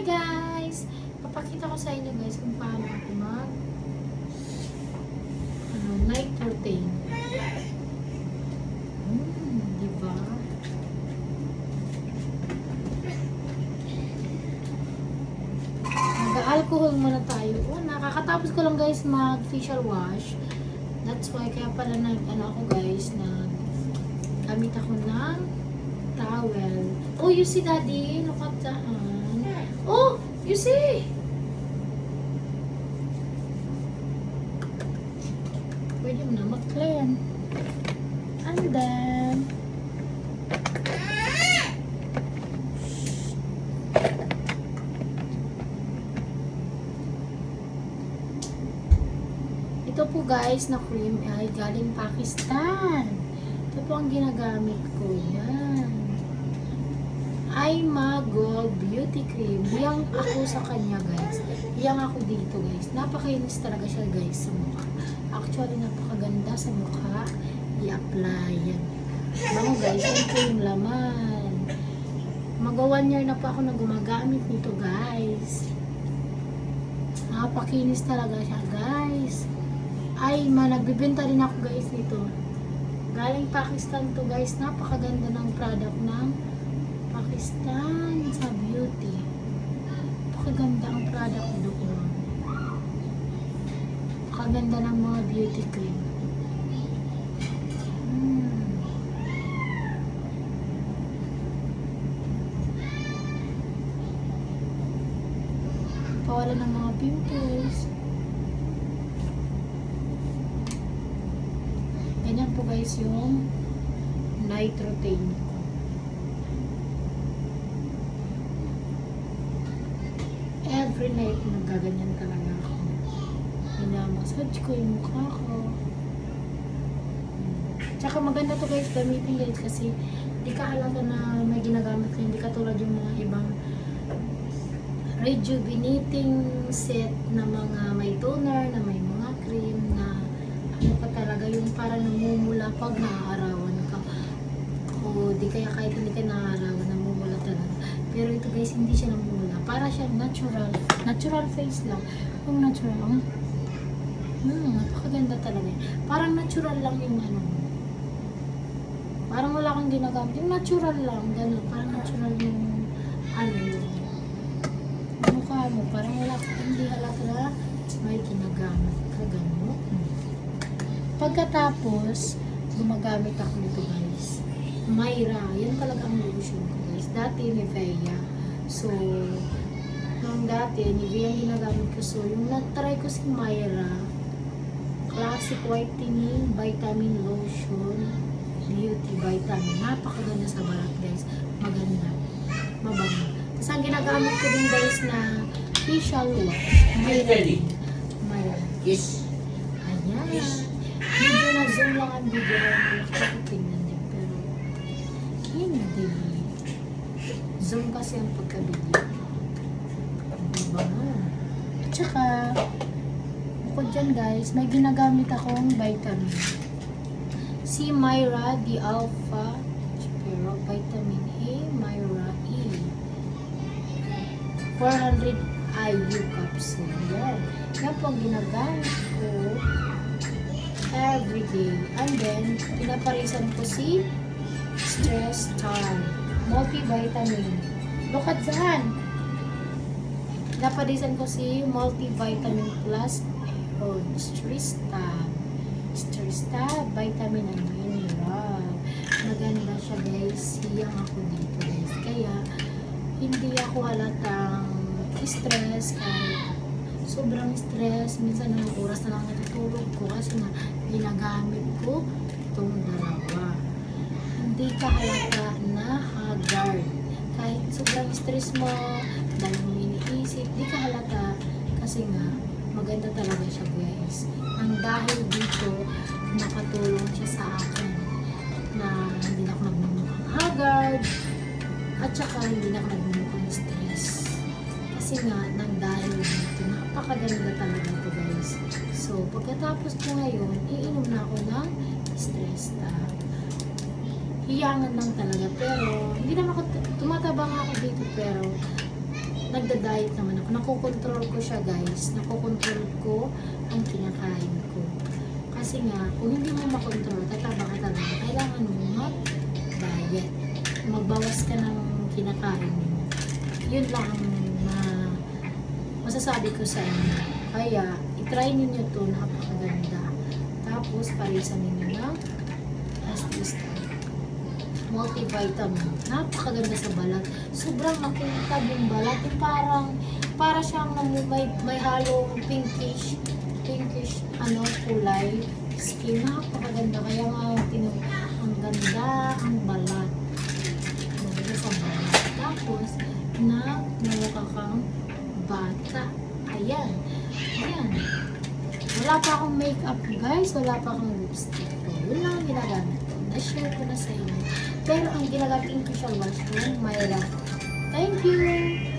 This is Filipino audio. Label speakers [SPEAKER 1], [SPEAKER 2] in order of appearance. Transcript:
[SPEAKER 1] guys! Papakita ko sa inyo guys kung paano ako mag night routine. Diba? Mag-alcohol muna tayo. Nakakatapos ko lang guys mag facial wash. That's why kaya pala ako guys gamit ako ng towel. Oh, you see daddy? Look at that. Oh, you see? Pwede mo na mag-clean. And then, ito po guys na cream ay galing Pakistan. Ito po ang ginagamit ko. Yan. Ima Gold Beauty Cream. Hiyang ako sa kanya guys. Hiyang ako dito guys. Napakainis talaga siya guys sa mukha. Actually napakaganda sa mukha. I-apply yan. Bango guys. Yan po yung laman. Mag 1 year na po ako na gumagamit nito guys. Napakinis talaga siya guys. Nagbibenta rin ako guys nito. Galing Pakistan to guys. Napakaganda ng product ng Pakistan sa beauty. Napakaganda ang product doon. Napakaganda ng mga beauty cream. Pawala ng mga pimples. Ganyan po guys yung night routine ko. Every night nagaganyan talaga ako. Minamassage ko yung mukha ko. Tsaka maganda to guys gamitin guys kasi di ka halata na may ginagamit ka. Hindi katulad yung mga ibang rejuvenating set na mga may toner, na may mga cream na ano pa talaga yung para namumula pag naaarawan ka. O di kaya kahit hindi ka naaarawan, namumula talaga. Pero ito guys, hindi siya namumula. Para siya natural. Natural face lang. Yung natural. Napakaganda talaga. Parang natural lang yung ano. Parang wala kang ginagamit. Yung natural lang. Ganun. Parang natural yung ano yung mukha mo. Parang wala kang hindi halata na may ginagamit ka. Ganun. Pagkatapos, gumagamit ako nito guys. Myra. Yan talaga ang lotion ko guys. Dati Nivea. So, nung dati, Nivea ginagamit ko. So, yung na-try ko si Myra, Classic Whitening Vitamin Lotion, Beauty Vitamin. Napakaganda sa balat guys. Maganda. Mabango. Tapos ang ginagamit ko din guys na facial wash. Myra. Myra.
[SPEAKER 2] Yes.
[SPEAKER 1] Ayan. Medyo na-zoom lang ang video. Tingnan din. Pero, hindi. Zoom kasi ang pagka-video. Diba? At saka, bukod dyan guys, may ginagamit akong vitamin. Si Myra D Alpha pero Vitamin A, Myra E. 400 IU capsule. Yan. Yan po ang ginagamit ko everyday. And then, pinaparisan ko si Stress Star Multivitamin. Look at that! Napadisan ko si Multivitamin Plus Iron Stress Star Vitamin and Mineral. Maganda siya guys. Siyang ako dito guys. Kaya hindi ako halatang stress kahit sobrang stress. Minsan ng oras na lang natutulog ko kasi nga ginagamit ko itong dalawa. Hindi ka halata na haggard. Kahit sobrang stress mo, dahil mo iniisip, di ka halata kasi nga maganda talaga siya guys. Ang dahil dito, nakatulong siya sa akin na hindi na ako nagmumukhang haggard at saka hindi na ako nagmumukhang stress. Kasi nga, nang dahil dito, napakaganda talaga ito guys. So, pagkatapos ko ngayon, iinom na ako ng stress tab. Hiyangan lang talaga, pero hindi naman ako, tumataba nga ako dito, pero nagda-diet naman ako. Nakokontrol ko siya, guys. Nakokontrol ko ang kinakain ko. Kasi nga, kung hindi mo makontrol, tataba ka talaga. Kailangan mo mag-diet. Magbawas ka ng kinakain mo. Yun lang ang masasabi ko sa inyo. Kaya, itry ninyo to, napakaganda. Tapos, parisan ninyo ng Astistar multivitamin. Napakaganda sa balat. Sobrang makintab yung balat. Yung para siyang may halong pinkish kulay skin. Napakaganda. Kaya nga, ang ganda ang balat. Maganda sa balat. Tapos, mukha kang bata. Ayan. Wala pa akong makeup, guys. Wala pa akong lipstick. Yun lang ang ginagamit ko. Na-share ko na sa inyo. Pero ang ginagamit ko siya was yung Myra. Thank you!